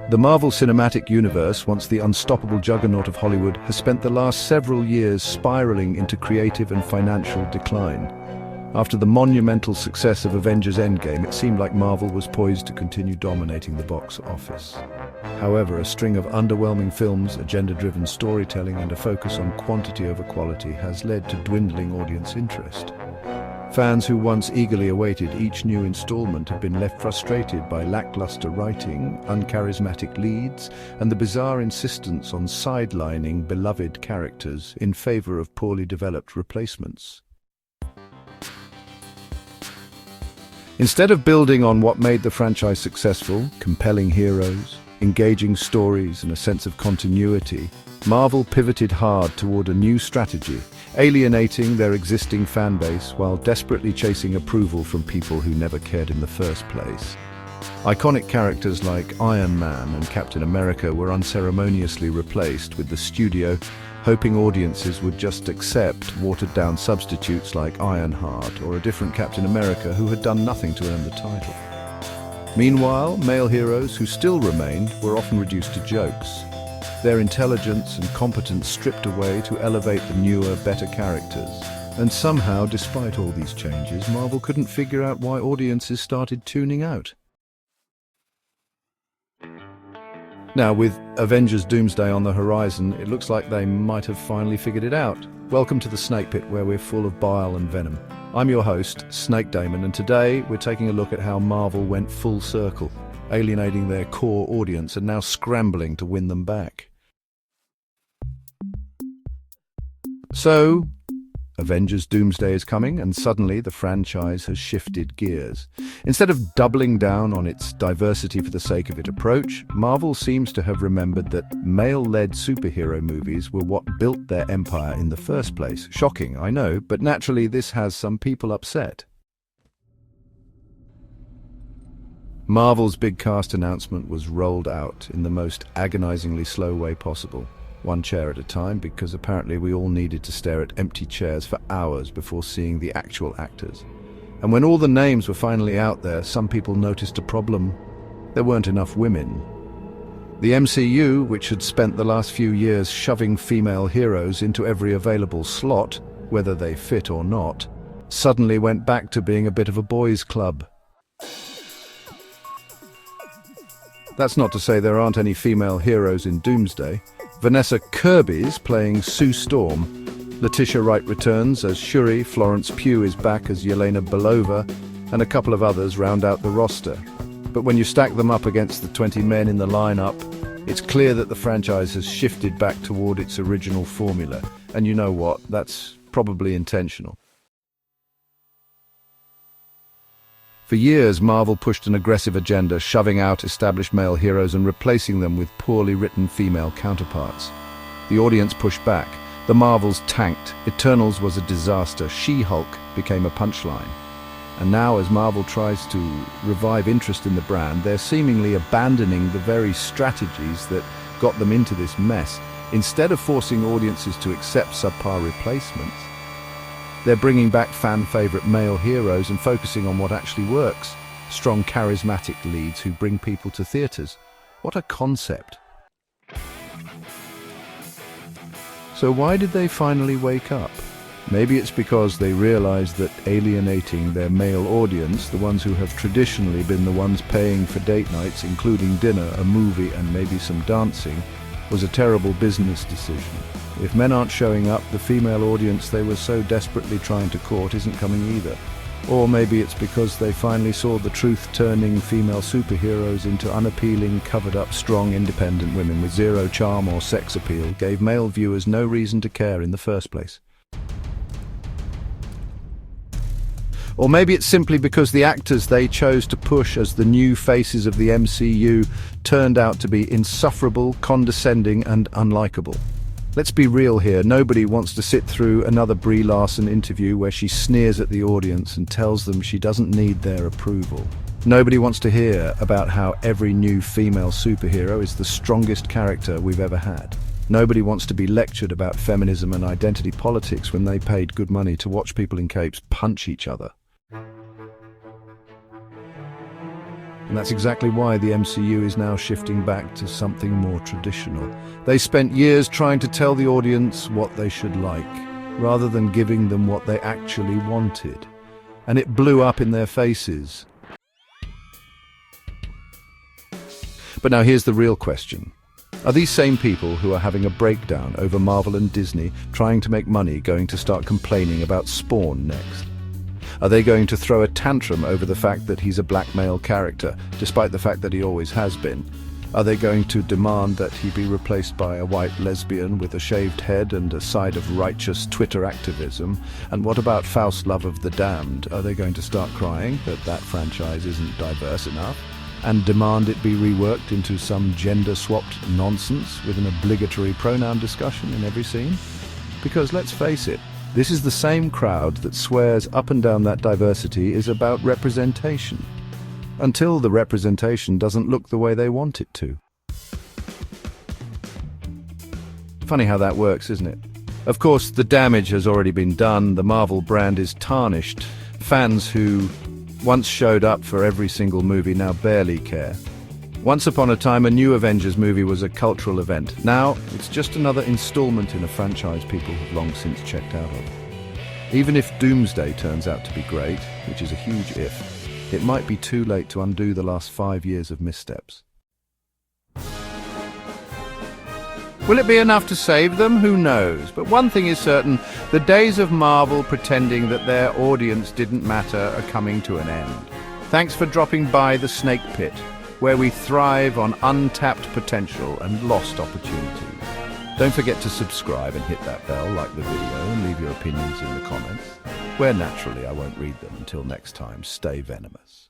The Marvel Cinematic Universe, once the unstoppable juggernaut of Hollywood, has spent the last several years spiraling into creative and financial decline. After the monumental success of Avengers Endgame, it seemed like Marvel was poised to continue dominating the box office. However, a string of underwhelming films, agenda-driven storytelling, and a focus on quantity over quality has led to dwindling audience interest. Fans who once eagerly awaited each new installment have been left frustrated by lackluster writing, uncharismatic leads, and the bizarre insistence on sidelining beloved characters in favor of poorly developed replacements. Instead of building on what made the franchise successful, compelling heroes, engaging stories, and a sense of continuity, Marvel pivoted hard toward a new strategy, alienating their existing fan base while desperately chasing approval from people who never cared in the first place. Iconic characters like Iron Man and Captain America were unceremoniously replaced, with the studio hoping audiences would just accept watered-down substitutes like Ironheart or a different Captain America who had done nothing to earn the title. Meanwhile, male heroes who still remained were often reduced to jokes, their intelligence and competence stripped away to elevate the newer, better characters. And somehow, despite all these changes, Marvel couldn't figure out why audiences started tuning out. Now, with Avengers Doomsday on the horizon, it looks like they might have finally figured it out. Welcome to the Snake Pit, where we're full of bile and venom. I'm your host, Snake Daemon, and today we're taking a look at how Marvel went full circle, alienating their core audience and now scrambling to win them back. So, Avengers Doomsday is coming, and suddenly the franchise has shifted gears. Instead of doubling down on its diversity for the sake of it approach, Marvel seems to have remembered that male-led superhero movies were what built their empire in the first place. Shocking, I know, but naturally this has some people upset. Marvel's big cast announcement was rolled out in the most agonizingly slow way possible. One chair at a time, because apparently we all needed to stare at empty chairs for hours before seeing the actual actors. And when all the names were finally out there, some people noticed a problem. There weren't enough women. The MCU, which had spent the last few years shoving female heroes into every available slot, whether they fit or not, suddenly went back to being a bit of a boys' club. That's not to say there aren't any female heroes in Doomsday. Vanessa Kirby's playing Sue Storm, Letitia Wright returns as Shuri, Florence Pugh is back as Yelena Belova, and a couple of others round out the roster. But when you stack them up against the 20 men in the lineup, it's clear that the franchise has shifted back toward its original formula. And you know what? That's probably intentional. For years, Marvel pushed an aggressive agenda, shoving out established male heroes and replacing them with poorly written female counterparts. The audience pushed back. The Marvels tanked. Eternals was a disaster. She-Hulk became a punchline. And now, as Marvel tries to revive interest in the brand, they're seemingly abandoning the very strategies that got them into this mess. Instead of forcing audiences to accept subpar replacements, they're bringing back fan-favorite male heroes and focusing on what actually works. Strong, charismatic leads who bring people to theaters. What a concept. So why did they finally wake up? Maybe it's because they realized that alienating their male audience, the ones who have traditionally been the ones paying for date nights, including dinner, a movie, and maybe some dancing, was a terrible business decision. If men aren't showing up, the female audience they were so desperately trying to court isn't coming either. Or maybe it's because they finally saw the truth, turning female superheroes into unappealing, covered-up, strong, independent women with zero charm or sex appeal gave male viewers no reason to care in the first place. Or maybe it's simply because the actors they chose to push as the new faces of the MCU turned out to be insufferable, condescending, and unlikable. Let's be real here, nobody wants to sit through another Brie Larson interview where she sneers at the audience and tells them she doesn't need their approval. Nobody wants to hear about how every new female superhero is the strongest character we've ever had. Nobody wants to be lectured about feminism and identity politics when they paid good money to watch people in capes punch each other. And that's exactly why the MCU is now shifting back to something more traditional. They spent years trying to tell the audience what they should like, rather than giving them what they actually wanted. And it blew up in their faces. But now here's the real question. Are these same people who are having a breakdown over Marvel and Disney trying to make money going to start complaining about Spawn next? Are they going to throw a tantrum over the fact that he's a black male character, despite the fact that he always has been? Are they going to demand that he be replaced by a white lesbian with a shaved head and a side of righteous Twitter activism? And what about Faust's love of the damned? Are they going to start crying that that franchise isn't diverse enough? And demand it be reworked into some gender-swapped nonsense with an obligatory pronoun discussion in every scene? Because let's face it, this is the same crowd that swears up and down that diversity is about representation, until the representation doesn't look the way they want it to. Funny how that works, isn't it? Of course, the damage has already been done. The Marvel brand is tarnished. Fans who once showed up for every single movie now barely care. Once upon a time, a new Avengers movie was a cultural event. Now, it's just another installment in a franchise people have long since checked out of. Even if Doomsday turns out to be great, which is a huge if, it might be too late to undo the last 5 years of missteps. Will it be enough to save them? Who knows? But one thing is certain, the days of Marvel pretending that their audience didn't matter are coming to an end. Thanks for dropping by the Snake Pit, where we thrive on untapped potential and lost opportunities. Don't forget to subscribe and hit that bell, like the video, and leave your opinions in the comments, where naturally I won't read them. Until next time, stay venomous.